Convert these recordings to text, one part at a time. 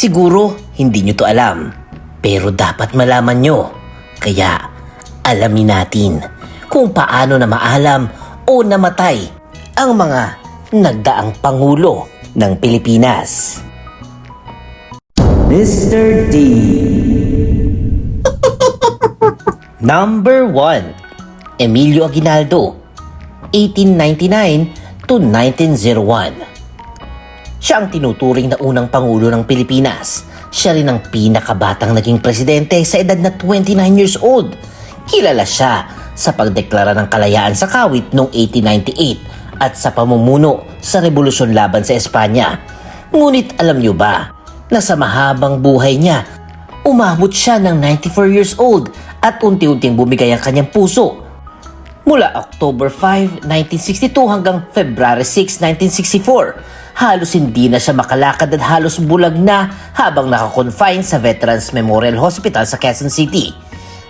Siguro hindi nyo to alam, pero dapat malaman nyo. Kaya alamin natin kung paano na maalam o namatay ang mga nagdaang Pangulo ng Pilipinas. Mr. D. Number 1, Emilio Aguinaldo, 1899 to 1901. Siya ang tinuturing na unang Pangulo ng Pilipinas. Siya rin ang pinakabatang naging presidente sa edad na 29 years old. Kilala siya sa pagdeklara ng kalayaan sa Kawit noong 1898 at sa pamumuno sa Revolusyon laban sa Espanya. Ngunit alam niyo ba na sa mahabang buhay niya, umabot siya ng 94 years old at unti-unting bumigay ang kanyang puso. Mula October 5, 1962 hanggang February 6, 1964, halos hindi na siya makalakad at halos bulag na habang nakakonfine sa Veterans Memorial Hospital sa Quezon City.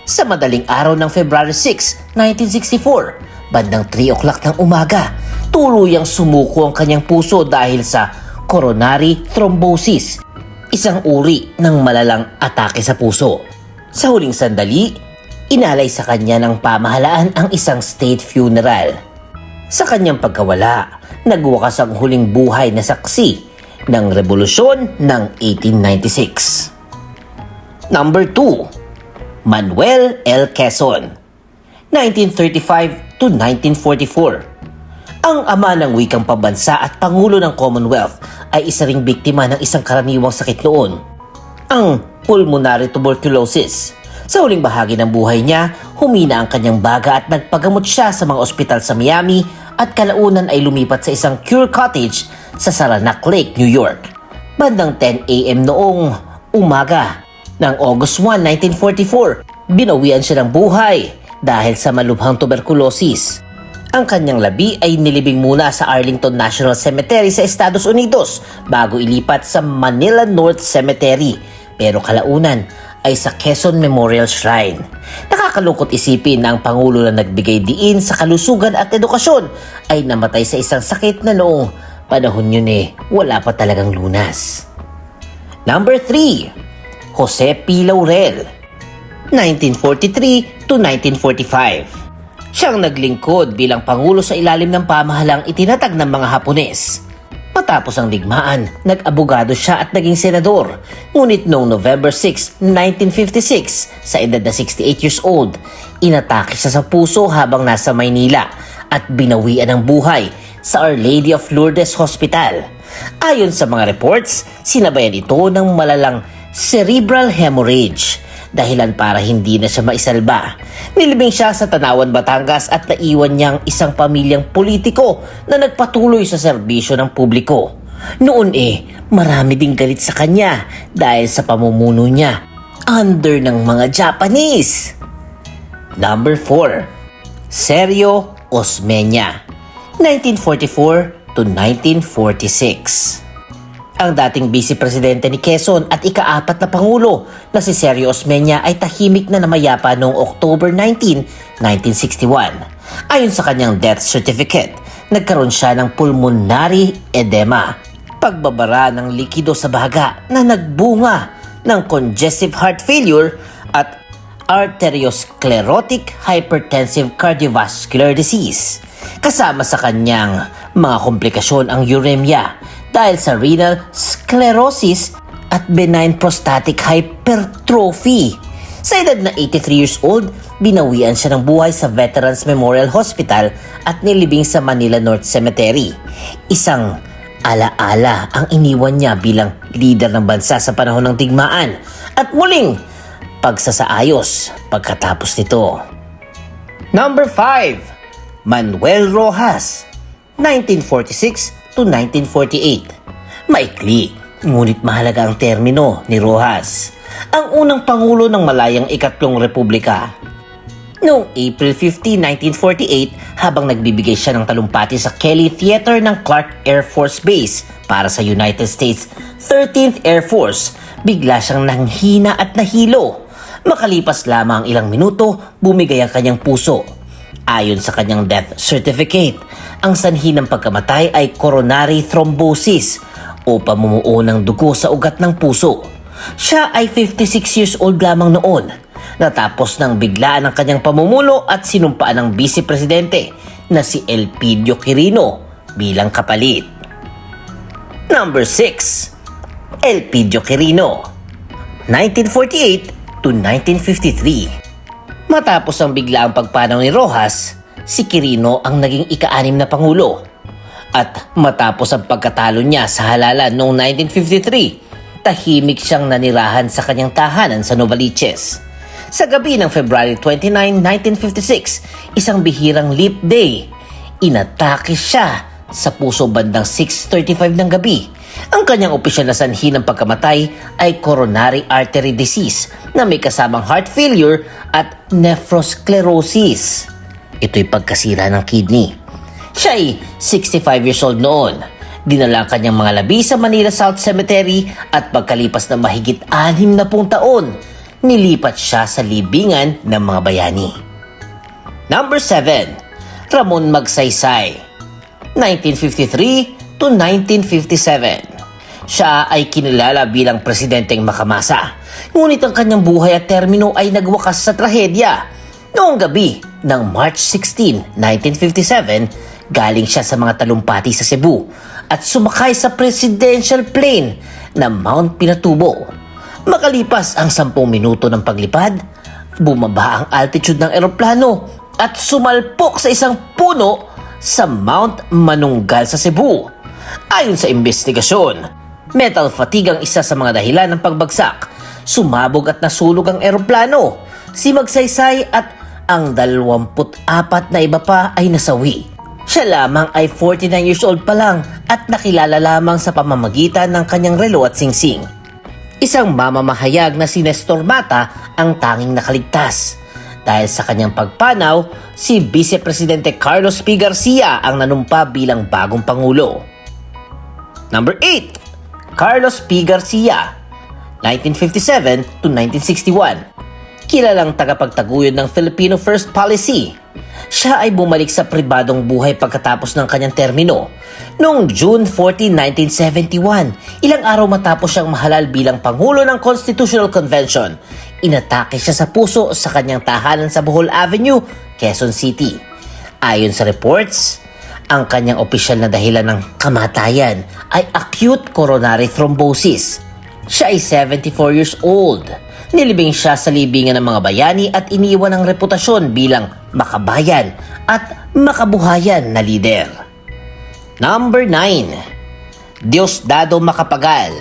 Sa madaling araw ng February 6, 1964, bandang 3 o'clock ng umaga, tuluyang sumuko ang kanyang puso dahil sa coronary thrombosis, isang uri ng malalang atake sa puso. Sa huling sandali, inalay sa kanya ng pamahalaan ang isang state funeral. Sa kanyang pagkawala, nagwakas ang huling buhay na saksi ng revolusyon ng 1896. Number 2, Manuel L. Quezon, 1935 to 1944. Ang ama ng wikang pambansa at Pangulo ng Commonwealth ay isa ring biktima ng isang karaniwang sakit noon, ang pulmonary tuberculosis. Sa huling bahagi ng buhay niya, humina ang kanyang baga at nagpagamot siya sa mga ospital sa Miami at kalaunan ay lumipat sa isang cure cottage sa Saranac Lake, New York. Bandang 10 a.m. noong umaga ng August 1, 1944, binawian siya ng buhay dahil sa malubhang tuberculosis. Ang kanyang labi ay nilibing muna sa Arlington National Cemetery sa Estados Unidos bago ilipat sa Manila North Cemetery, pero kalaunan ay sa Quezon Memorial Shrine. Nakakalungkot isipin na ang Pangulo na nagbigay diin sa kalusugan at edukasyon ay namatay sa isang sakit na noong panahon yun wala pa talagang lunas. Number 3, Jose P. Laurel, 1943 to 1945. Siyang naglingkod bilang Pangulo sa ilalim ng pamahalang itinatag ng mga Hapones. Matapos ang digmaan, nag-abogado siya at naging senador. Ngunit noong November 6, 1956, sa edad na 68 years old, inatake siya sa puso habang nasa Maynila at binawian ng buhay sa Our Lady of Lourdes Hospital. Ayon sa mga reports, sinabayan ito ng malalang cerebral hemorrhage, dahilan para hindi na siya maisalba. Nilibing siya sa Tanawan, Batangas at naiwan niyang isang pamilyang politiko na nagpatuloy sa serbisyo ng publiko. Noon marami ding galit sa kanya dahil sa pamumuno niya under ng mga Japanese. Number 4, Sergio Osmeña, 1944 to 1946. Ang dating Vice Presidente ni Quezon at ika-4 na Pangulo na si Sergio Osmeña ay tahimik na namayapa noong October 19, 1961. Ayon sa kanyang death certificate, nagkaroon siya ng pulmonary edema, pagbabara ng likido sa baga na nagbunga ng congestive heart failure at arteriosclerotic hypertensive cardiovascular disease. Kasama sa kanyang mga komplikasyon ang uremia dahil sa renal sclerosis at benign prostatic hypertrophy. Sa edad na 83 years old, binawian siya ng buhay sa Veterans Memorial Hospital at nilibing sa Manila North Cemetery. Isang alaala ang iniwan niya bilang leader ng bansa sa panahon ng digmaan at muling pagsasaayos pagkatapos nito. Number 5, Manuel Rojas, 1946 to 1948. Maikli, ngunit mahalaga ang termino ni Rojas. Ang unang Pangulo ng malayang ikatlong Republika. Noong April 15, 1948, habang nagbibigay siya ng talumpati sa Kelly Theater ng Clark Air Force Base para sa United States 13th Air Force, bigla siyang nanghina at nahilo. Makalipas lamang ilang minuto, bumigay ang kanyang puso. Ayon sa kanyang death certificate, ang sanhi ng pagkamatay ay coronary thrombosis o pamumuo ng dugo sa ugat ng puso. Siya ay 56 years old lamang noon, natapos ng biglaan ang kanyang pamumuno at sinumpaan ng Vice Presidente na si Elpidio Quirino bilang kapalit. Number 6. Elpidio Quirino, 1948 to 1953. Matapos ang biglaang pagpanaw ni Rojas, si Quirino ang naging ika-6 na pangulo. At matapos ang pagkatalo niya sa halalan noong 1953, tahimik siyang nanirahan sa kanyang tahanan sa Novaliches. Sa gabi ng February 29, 1956, isang bihirang leap day, inatake siya sa puso bandang 6:35 ng gabi. Ang kanyang opisyal na sanhi ng pagkamatay ay coronary artery disease na may kasamang heart failure at nephrosclerosis. Ito'y pagkasira ng kidney. Siya ay 65 years old noon. Dinala ang kanyang mga labi sa Manila South Cemetery at pagkalipas ng mahigit 60 taon, nilipat siya sa libingan ng mga bayani. Number 7. Ramon Magsaysay, 1953 to 1957. Siya ay kinilala bilang presidenteng makamasa, ngunit ang kanyang buhay at termino ay nagwakas sa trahedya. Noong gabi ng March 16, 1957, galing siya sa mga talumpati sa Cebu at sumakay sa presidential plane na Mount Pinatubo. Makalipas ang 10 minuto ng paglipad, bumaba ang altitude ng eroplano at sumalpok sa isang puno sa Mount Manunggal sa Cebu. Ayon sa investigasyon, metal fatigue ang isa sa mga dahilan ng pagbagsak. Sumabog at nasulog ang eroplano. Si Magsaysay at ang 24 na iba pa ay nasawi. Siya lamang ay 49 years old pa lang at nakilala lamang sa pamamagitan ng kanyang relo at singsing. Isang mamamahayag na si Nestor Mata ang tanging nakaligtas. Dahil sa kanyang pagpanaw, si Vice Presidente Carlos P. Garcia ang nanumpa bilang bagong Pangulo. Number 8. Carlos P. Garcia, 1957 to 1961. Kilalang tagapagtaguyod ng Filipino First Policy. Siya ay bumalik sa pribadong buhay pagkatapos ng kanyang termino. Noong June 14, 1971, ilang araw matapos siyang mahalal bilang Pangulo ng Constitutional Convention, inatake siya sa puso sa kanyang tahanan sa Bohol Avenue, Quezon City. Ayon sa reports, ang kanyang opisyal na dahilan ng kamatayan ay acute coronary thrombosis. Siya ay 74 years old. Nilibing siya sa libingan ng mga bayani at iniwan ang reputasyon bilang makabayan at makabuhayan na lider. Number 9. Diosdado Macapagal,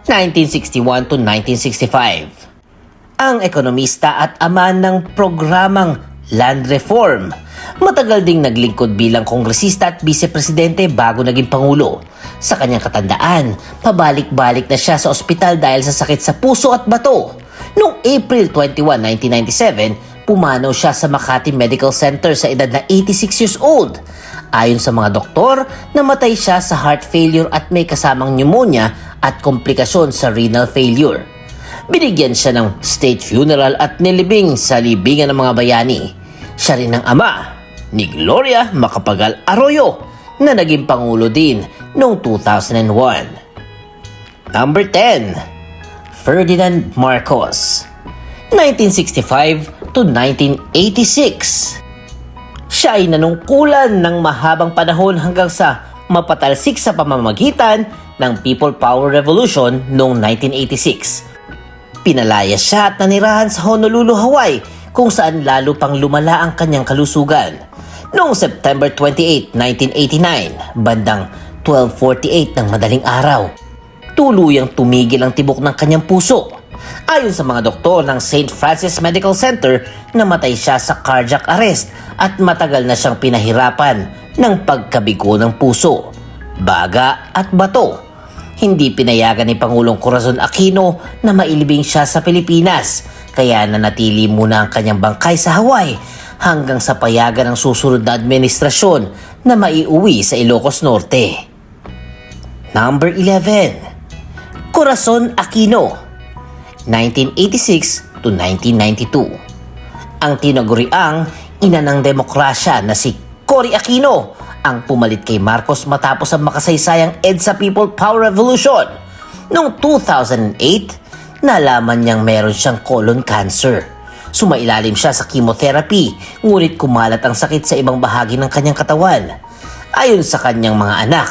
1961 to 1965. Ang ekonomista at ama ng programang Land Reform. Matagal ding naglingkod bilang kongresista at vice-presidente bago naging pangulo. Sa kanyang katandaan, pabalik-balik na siya sa ospital dahil sa sakit sa puso at bato. Noong April 21, 1997, pumanaw siya sa Makati Medical Center sa edad na 86 years old. Ayon sa mga doktor, namatay siya sa heart failure at may kasamang pneumonia at komplikasyon sa renal failure. Binigyan siya ng state funeral at nilibing sa libingan ng mga bayani. Siya rin ang ama ni Gloria Macapagal Arroyo na naging pangulo din noong 2001. Number 10. Ferdinand Marcos, 1965 to 1986. Siya ay nanungkulan ng mahabang panahon hanggang sa mapatalsik sa pamamagitan ng People Power Revolution noong 1986. Pinalaya siya at nanirahan sa Honolulu, Hawaii, kung saan lalo pang lumala ang kanyang kalusugan. Noong September 28, 1989, bandang 12:48 ng madaling araw, tuluyang tumigil ang tibok ng kanyang puso. Ayon sa mga doktor ng St. Francis Medical Center, namatay siya sa cardiac arrest at matagal na siyang pinahirapan ng pagkabigo ng puso, baga at bato. Hindi pinayagan ni Pangulong Corazon Aquino na mailibing siya sa Pilipinas, kaya nanatili muna ang kanyang bangkay sa Hawaii hanggang sa payagan ng susunod na administrasyon na maiuwi sa Ilocos Norte. Number 11. Corazon Aquino, 1986 to 1992. Ang tinaguriang ina ng demokrasya na si Cory Aquino ang pumalit kay Marcos matapos ang makasaysayang EDSA People Power Revolution. Noong 2008, nalaman niyang meron siyang colon cancer. Sumailalim siya sa chemotherapy, ngunit kumalat ang sakit sa ibang bahagi ng kanyang katawan. Ayon sa kanyang mga anak,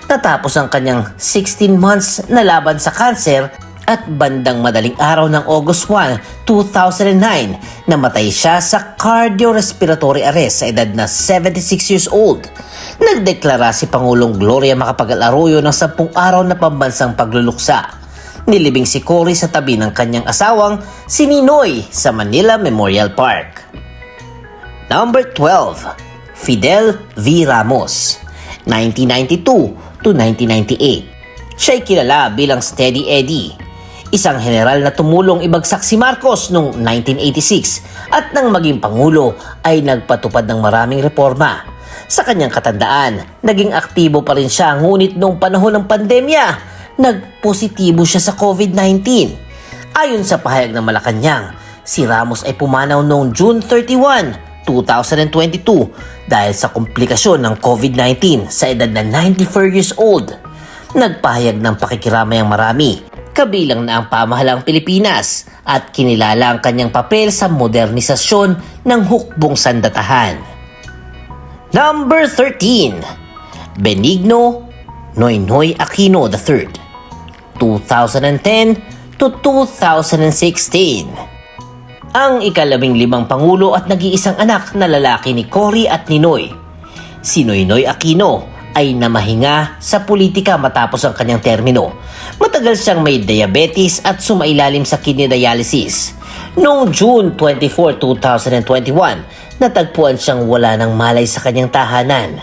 natapos ang kanyang 16 months na laban sa cancer at bandang madaling araw ng August 1, 2009, namatay siya sa cardiorespiratory arrest sa edad na 76 years old. Nagdeklara si Pangulong Gloria Macapagal-Arroyo ng 10 araw na pambansang pagluluksa. Nilibing si Cory sa tabi ng kanyang asawang si Ninoy sa Manila Memorial Park. Number 12. Fidel V. Ramos, 1992 to 1998. Siya'y kilala bilang Steady Eddie, isang general na tumulong ibagsak si Marcos noong 1986 at nang maging pangulo ay nagpatupad ng maraming reforma. Sa kanyang katandaan, naging aktibo pa rin siya, ngunit noong panahon ng pandemya, nagpositibo siya sa COVID-19. Ayon sa pahayag ng Malacanang, si Ramos ay pumanaw noong June 31, 2022 dahil sa komplikasyon ng COVID-19 sa edad na 94 years old. Nagpahayag ng pakikiramay ang marami, kabilang na ang pamahalang Pilipinas, at kinilala ang kanyang papel sa modernisasyon ng hukbong sandatahan. Number 13. Benigno Noynoy Aquino III, 2010 to 2016. Ang ika-15 pangulo at nag-iisang anak na lalaki ni Cory at Ninoy. Si Noynoy Aquino ay namahinga sa politika matapos ang kanyang termino. Matagal siyang may diabetes at sumailalim sa kidney dialysis. Noong June 24, 2021, natagpuan siyang wala ng malay sa kanyang tahanan.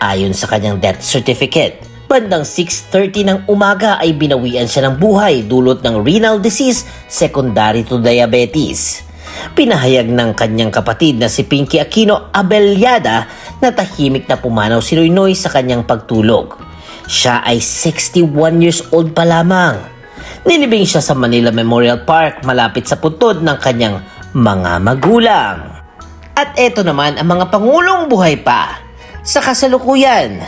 Ayon sa kanyang death certificate, bandang 6:30 ng umaga ay binawian siya ng buhay dulot ng renal disease secondary to diabetes. Pinahayag ng kanyang kapatid na si Pinky Aquino Abellada na tahimik na pumanaw si Noynoy sa kanyang pagtulog. Siya ay 61 years old pa lamang. Nilibing siya sa Manila Memorial Park malapit sa puntod ng kanyang mga magulang. At eto naman ang mga pangulong buhay pa sa kasalukuyan.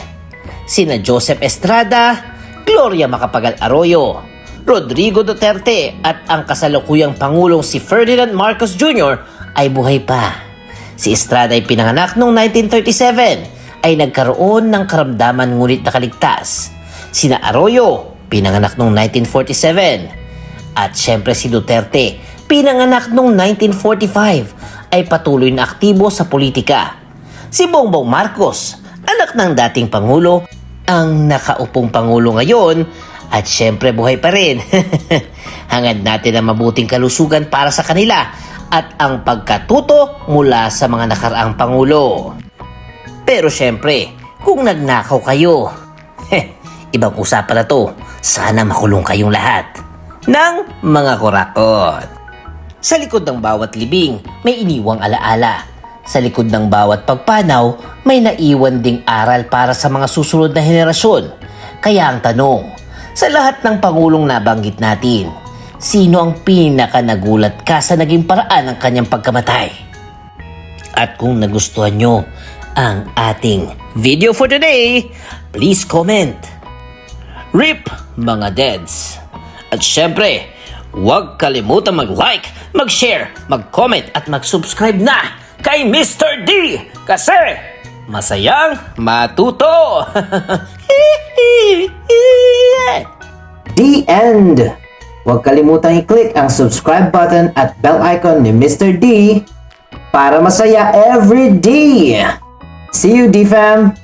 Sina Joseph Estrada, Gloria Macapagal-Arroyo, Rodrigo Duterte at ang kasalukuyang pangulong si Ferdinand Marcos Jr. ay buhay pa. Si Estrada ay pinanganak noong 1937, ay nagkaroon ng karamdaman ngunit nakaligtas. Sina Arroyo, pinanganak noong 1947. At syempre si Duterte, pinanganak noong 1945, ay patuloy na aktibo sa politika. Si Bongbong Marcos, anak ng dating pangulo, ang nakaupong pangulo ngayon, at syempre buhay pa rin. Hangad natin ang mabuting kalusugan para sa kanila at ang pagkatuto mula sa mga nakaraang pangulo. Pero syempre, kung nagnakaw kayo, ibang usapan na to. Sana makulong kayong lahat ng mga kurakot. Sa likod ng bawat libing, may iniwang alaala. Sa likod ng bawat pagpanaw, may naiwan ding aral para sa mga susunod na henerasyon. Kaya ang tanong, sa lahat ng pangulong nabanggit natin, sino ang pinaka nagulat ka sa naging paraan ng kanyang pagkamatay? At kung nagustuhan nyo ang ating video for today, please comment. RIP mga Deads! At syempre, huwag kalimutan mag-like, mag-share, mag-comment at mag-subscribe na kay Mr. D kasi masayang matuto! The end! Huwag kalimutang i-click ang subscribe button at bell icon ni Mr. D para masaya every day! See you, D-Fam!